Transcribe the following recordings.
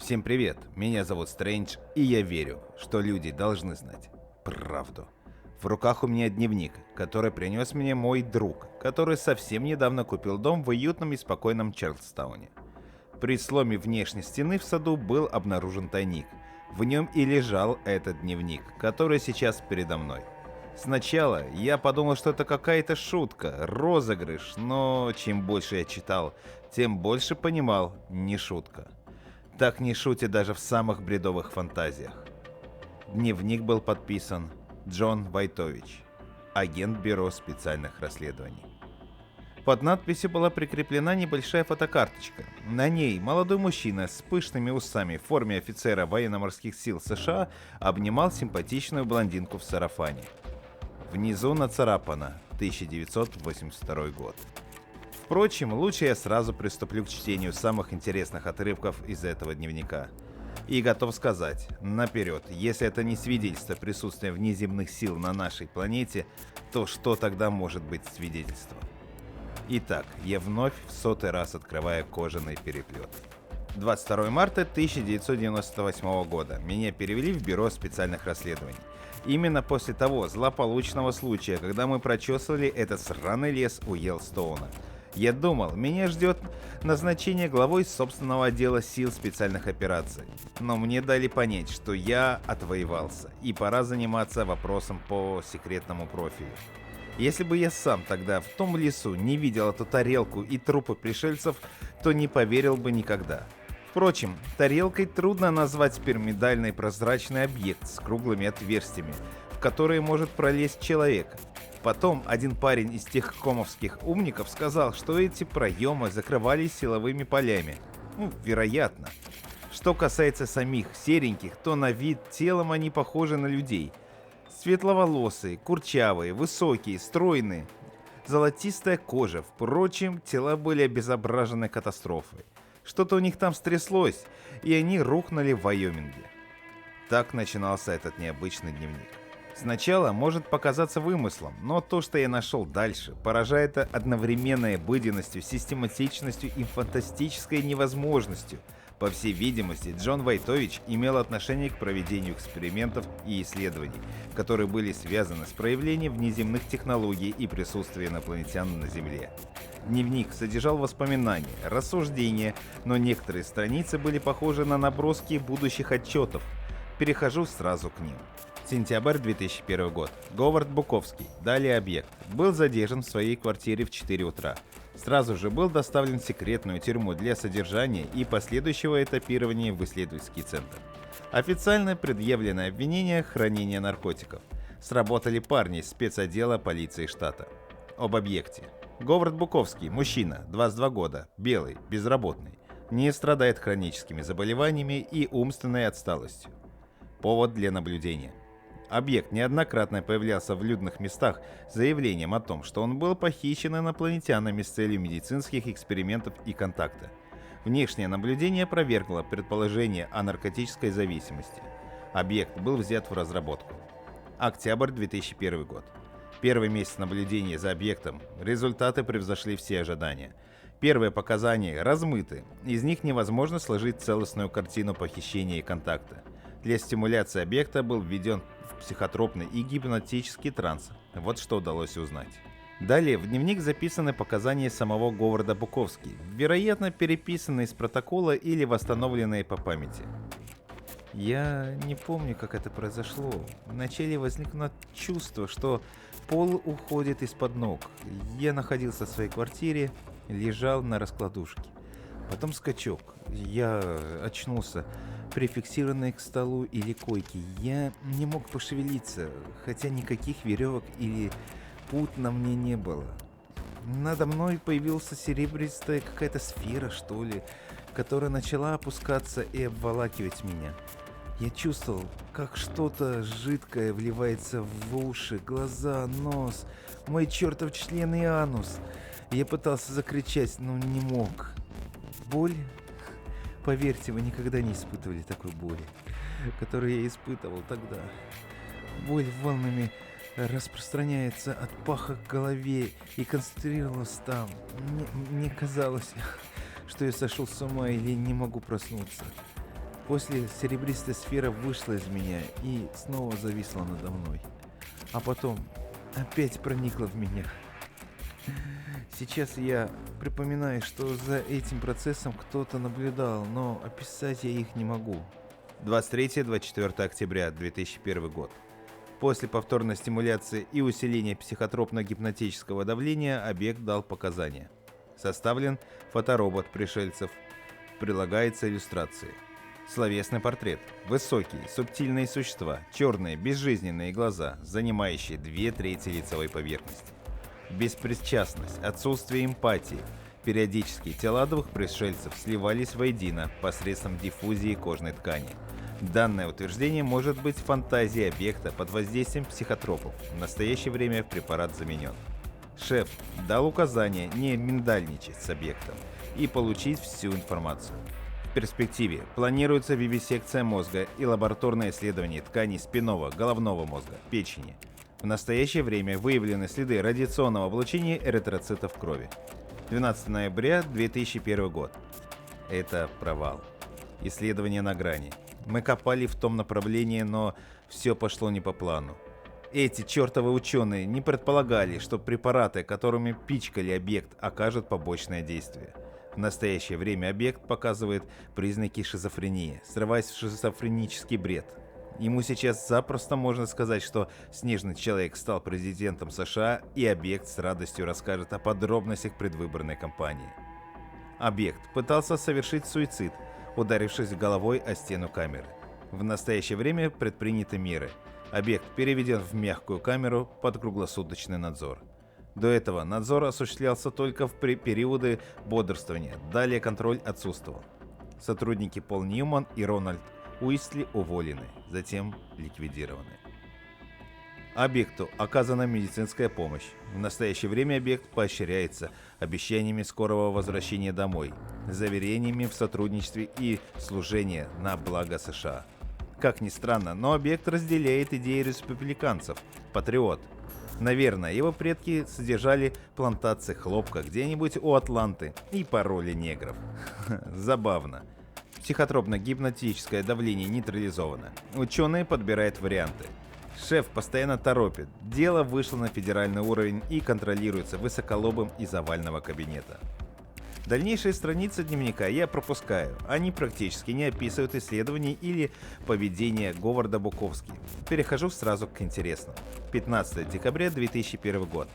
Всем привет, меня зовут Стрэндж, и я верю, что люди должны знать правду. В руках у меня дневник, который принес мне мой друг, который совсем недавно купил дом в уютном и спокойном Чарльстауне. При сломе внешней стены в саду был обнаружен тайник. В нем и лежал этот дневник, который сейчас передо мной. Сначала я подумал, что это какая-то шутка, розыгрыш, но чем больше я читал, тем больше понимал, не шутка. Так не шутят даже в самых бредовых фантазиях. Дневник был подписан Джон Войтович, агент Бюро специальных расследований. Под надписью была прикреплена небольшая фотокарточка. На ней молодой мужчина с пышными усами в форме офицера военно-морских сил США обнимал симпатичную блондинку в сарафане. Внизу нацарапано 1982 год. Впрочем, лучше я сразу приступлю к чтению самых интересных отрывков из этого дневника. И готов сказать, наперед, если это не свидетельство присутствия внеземных сил на нашей планете, то что тогда может быть свидетельством? Итак, я вновь в 100-й раз открываю кожаный переплет. 22 марта 1998 года меня перевели в Бюро специальных расследований. Именно после того злополучного случая, когда мы прочесывали этот сраный лес у Йеллстоуна. Я думал, меня ждет назначение главой собственного отдела сил специальных операций. Но мне дали понять, что я отвоевался, и пора заниматься вопросом по секретному профилю. Если бы я сам тогда в том лесу не видел эту тарелку и трупы пришельцев, то не поверил бы никогда. Впрочем, тарелкой трудно назвать пирамидальный прозрачный объект с круглыми отверстиями, в которые может пролезть человек. Потом один парень из тех комовских умников сказал, что эти проемы закрывались силовыми полями. Вероятно. Что касается самих сереньких, то на вид телом они похожи на людей. Светловолосые, курчавые, высокие, стройные, золотистая кожа. Впрочем, тела были обезображены катастрофой. Что-то у них там стряслось, и они рухнули в Вайоминге. Так начинался этот необычный дневник. Сначала может показаться вымыслом, но то, что я нашел дальше, поражает одновременной обыденностью, систематичностью и фантастической невозможностью. По всей видимости, Джон Войтович имел отношение к проведению экспериментов и исследований, которые были связаны с проявлением внеземных технологий и присутствием инопланетян на Земле. Дневник содержал воспоминания, рассуждения, но некоторые страницы были похожи на наброски будущих отчетов. Перехожу сразу к ним. Сентябрь 2001 год. Говард Буковский, далее объект, был задержан в своей квартире в 4 утра. Сразу же был доставлен в секретную тюрьму для содержания и последующего этапирования в исследовательский центр. Официально предъявлено обвинение хранения наркотиков. Сработали парни из спецотдела полиции штата. Об объекте. Говард Буковский, мужчина, 22 года, белый, безработный, не страдает хроническими заболеваниями и умственной отсталостью. Повод для наблюдения. Объект неоднократно появлялся в людных местах с заявлением о том, что он был похищен инопланетянами с целью медицинских экспериментов и контакта. Внешнее наблюдение опровергло предположение о наркотической зависимости. Объект был взят в разработку. Октябрь 2001 год. Первый месяц наблюдения за объектом. Результаты превзошли все ожидания. Первые показания размыты, из них невозможно сложить целостную картину похищения и контакта. Для стимуляции объекта был введен в психотропный и гипнотический транс. Вот что удалось узнать. Далее в дневник записаны показания самого Говарда Буковски, вероятно, переписанные из протокола или восстановленные по памяти. Я не помню, как это произошло. Вначале возникло чувство, что пол уходит из-под ног. Я находился в своей квартире, лежал на раскладушке. Потом скачок. Я очнулся, прификсированный к столу или койке. Я не мог пошевелиться, хотя никаких веревок или пут на мне не было. Надо мной появилась серебристая какая-то сфера, что ли, которая начала опускаться и обволакивать меня. Я чувствовал, как что-то жидкое вливается в уши, глаза, нос, мой чертов член и анус. Я пытался закричать, но не мог. Боль? Поверьте, вы никогда не испытывали такой боли, которую я испытывал тогда. Боль волнами распространяется от паха к голове и концентрировалась там. Мне казалось, что я сошел с ума или не могу проснуться. После серебристая сфера вышла из меня и снова зависла надо мной. А потом опять проникла в меня. Сейчас я припоминаю, что за этим процессом кто-то наблюдал, но описать я их не могу. 23-24 октября 2001 год. После повторной стимуляции и усиления психотропно-гипнотического давления объект дал показания. Составлен фоторобот пришельцев. Прилагается иллюстрации. Словесный портрет. Высокие, субтильные существа, черные, безжизненные глаза, занимающие 2/3 лицевой поверхности. Беспричастность, отсутствие эмпатии. Периодически тела двух пришельцев сливались воедино посредством диффузии кожной ткани. Данное утверждение может быть фантазией объекта под воздействием психотропов. В настоящее время препарат заменен. Шеф дал указание не миндальничать с объектом и получить всю информацию. В перспективе планируется вивисекция мозга и лабораторное исследование тканей спинного, головного мозга, печени. В настоящее время выявлены следы радиационного облучения эритроцитов крови. 12 ноября 2001 год. Это провал. Исследование на грани. Мы копали в том направлении, но все пошло не по плану. Эти чертовы ученые не предполагали, что препараты, которыми пичкали объект, окажут побочное действие. В настоящее время объект показывает признаки шизофрении, срываясь в шизофренический бред. Ему сейчас запросто можно сказать, что снежный человек стал президентом США, и объект с радостью расскажет о подробностях предвыборной кампании. Объект пытался совершить суицид, ударившись головой о стену камеры. В настоящее время предприняты меры. Объект переведен в мягкую камеру под круглосуточный надзор. До этого надзор осуществлялся только в периоды бодрствования, далее контроль отсутствовал. Сотрудники Пол Ньюман и Рональд Уистли уволены, затем ликвидированы. Объекту оказана медицинская помощь. В настоящее время объект поощряется обещаниями скорого возвращения домой, заверениями в сотрудничестве и служении на благо США. Как ни странно, но объект разделяет идеи республиканцев, патриот. Наверное, его предки содержали плантации хлопка где-нибудь у Атланты и пароли негров. Забавно. Психотропно-гипнотическое давление нейтрализовано. Ученые подбирают варианты. Шеф постоянно торопит. Дело вышло на федеральный уровень и контролируется высоколобым из овального кабинета. Дальнейшие страницы дневника я пропускаю. Они практически не описывают исследований или поведение Говарда Буковски. Перехожу сразу к интересному. 15 декабря 2001 год.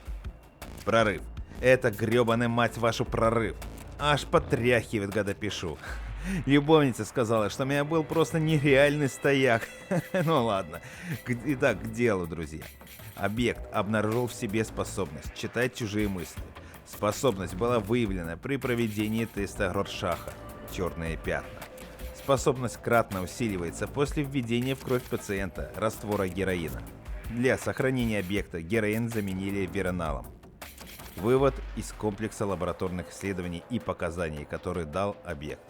Прорыв. Это гребаный, мать вашу, прорыв. Аж потряхивает, когда пишу. Любовница сказала, что у меня был просто нереальный стояк. Ну ладно. Итак, к делу, друзья. Объект обнаружил в себе способность читать чужие мысли. Способность была выявлена при проведении теста Роршаха. Черные пятна. Способность кратно усиливается после введения в кровь пациента раствора героина. Для сохранения объекта героин заменили вероналом. Вывод из комплекса лабораторных исследований и показаний, который дал объект.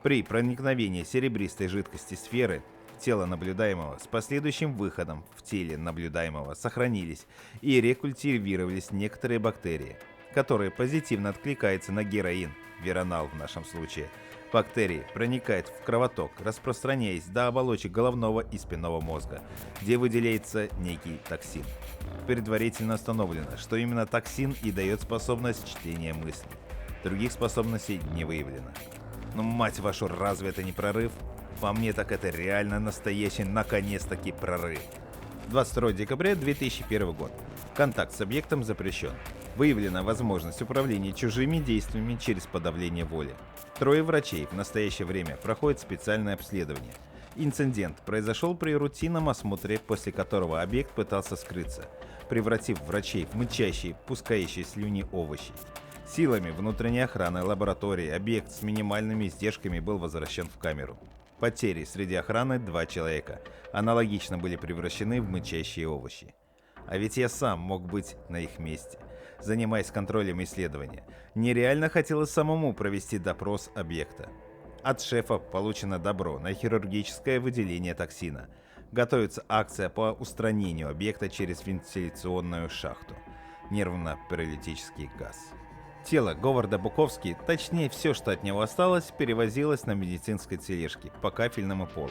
При проникновении серебристой жидкости сферы в тело наблюдаемого с последующим выходом в теле наблюдаемого сохранились и рекультивировались некоторые бактерии, которые позитивно откликаются на героин, веронал в нашем случае. Бактерии проникают в кровоток, распространяясь до оболочек головного и спинного мозга, где выделяется некий токсин. Предварительно установлено, что именно токсин и дает способность чтения мыслей. Других способностей не выявлено. Ну, мать вашу, разве это не прорыв? По мне, так это реально настоящий, наконец-таки, прорыв. 22 декабря 2001 год. Контакт с объектом запрещен. Выявлена возможность управления чужими действиями через подавление воли. 3 врачей в настоящее время проходят специальное обследование. Инцидент произошел при рутинном осмотре, после которого объект пытался скрыться, превратив врачей в мычащие, пускающие слюни овощи. Силами внутренней охраны лаборатории объект с минимальными издержками был возвращен в камеру. Потери среди охраны 2 человека. Аналогично были превращены в мычащие овощи. А ведь я сам мог быть на их месте, занимаясь контролем исследования. Нереально хотелось самому провести допрос объекта. От шефа получено добро на хирургическое выделение токсина. Готовится акция по устранению объекта через вентиляционную шахту. Нервно-паралитический газ. Тело Говарда Буковски, точнее все, что от него осталось, перевозилось на медицинской тележке по кафельному полу.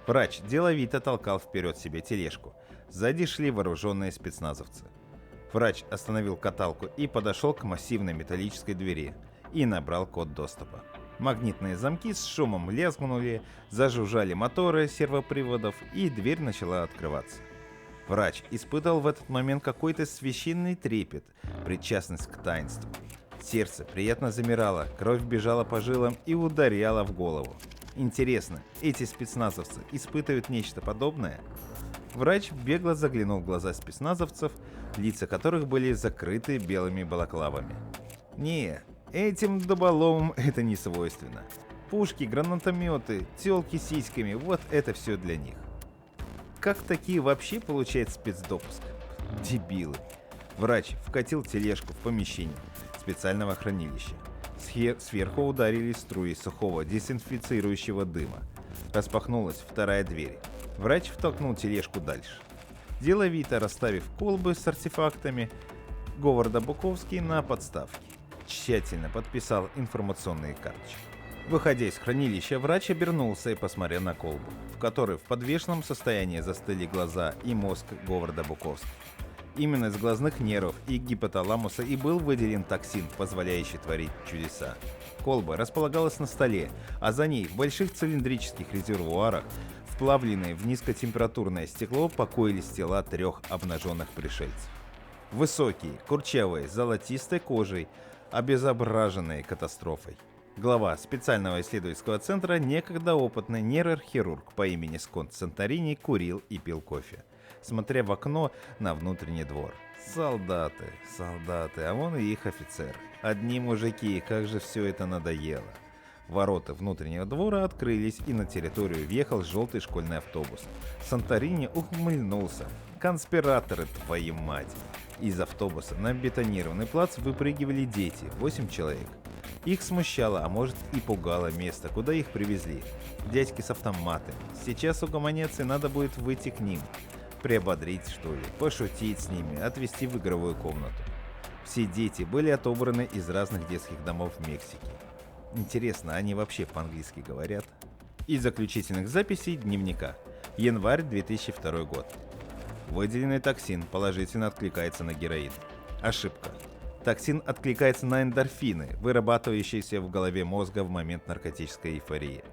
Врач деловито толкал вперед себе тележку. Сзади шли вооруженные спецназовцы. Врач остановил каталку и подошел к массивной металлической двери и набрал код доступа. Магнитные замки с шумом лязгнули, зажужжали моторы сервоприводов, и дверь начала открываться. Врач испытывал в этот момент какой-то священный трепет, причастность к таинству. Сердце приятно замирало, кровь бежала по жилам и ударяла в голову. Интересно, эти спецназовцы испытывают нечто подобное? Врач бегло заглянул в глаза спецназовцев, лица которых были закрыты белыми балаклавами. Не, этим дуболомам это не свойственно. Пушки, гранатометы, тёлки с сиськами – вот это все для них. Как такие вообще получают спецдопуск? Дебилы. Врач вкатил тележку в помещение специального хранилища. Сверху ударили струи сухого дезинфицирующего дыма. Распахнулась вторая дверь. Врач втолкнул тележку дальше. Деловито расставив колбы с артефактами, Говарда Буковски на подставке. Тщательно подписал информационные карточки. Выходя из хранилища, врач обернулся и посмотрел на колбу, в которой в подвешенном состоянии застыли глаза и мозг Говарда Буковски. Именно из глазных нервов и гипоталамуса и был выделен токсин, позволяющий творить чудеса. Колба располагалась на столе, а за ней в больших цилиндрических резервуарах, вплавленные в низкотемпературное стекло, покоились тела 3 обнаженных пришельцев. Высокие, курчавые, с золотистой кожей, обезображенные катастрофой. Глава специального исследовательского центра, некогда опытный нейрохирург по имени Сконт Санторини, курил и пил кофе, смотря в окно на внутренний двор. Солдаты, а вон и их офицер. Одни мужики, как же все это надоело. Ворота внутреннего двора открылись, и на территорию въехал желтый школьный автобус. Санторини ухмыльнулся. Конспираторы, твою мать! Из автобуса на бетонированный плац выпрыгивали дети, 8 человек. Их смущало, а может и пугало место, куда их привезли. Дядьки с автоматами. Сейчас угомонятся, и надо будет выйти к ним. Приободрить, что ли, пошутить с ними, отвезти в игровую комнату. Все дети были отобраны из разных детских домов Мексики. Интересно, они вообще по-английски говорят? Из заключительных записей дневника. Январь 2002 год. Выделенный токсин положительно откликается на героин. Ошибка. Токсин откликается на эндорфины, вырабатывающиеся в голове мозга в момент наркотической эйфории.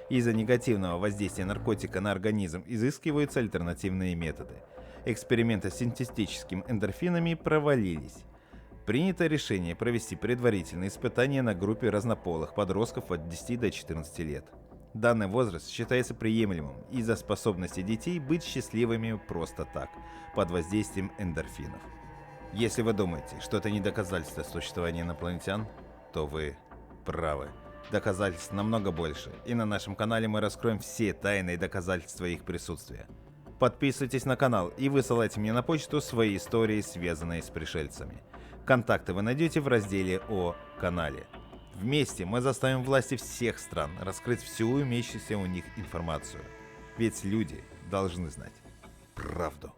Из-за негативного воздействия наркотика на организм изыскиваются альтернативные методы. Эксперименты с синтетическими эндорфинами провалились. Принято решение провести предварительные испытания на группе разнополых подростков от 10 до 14 лет. Данный возраст считается приемлемым из-за способности детей быть счастливыми просто так, под воздействием эндорфинов. Если вы думаете, что это не доказательство существования инопланетян, то вы правы. Доказательств намного больше, и на нашем канале мы раскроем все тайные доказательства их присутствия. Подписывайтесь на канал и высылайте мне на почту свои истории, связанные с пришельцами. Контакты вы найдете в разделе о канале. Вместе мы заставим власти всех стран раскрыть всю имеющуюся у них информацию. Ведь люди должны знать правду.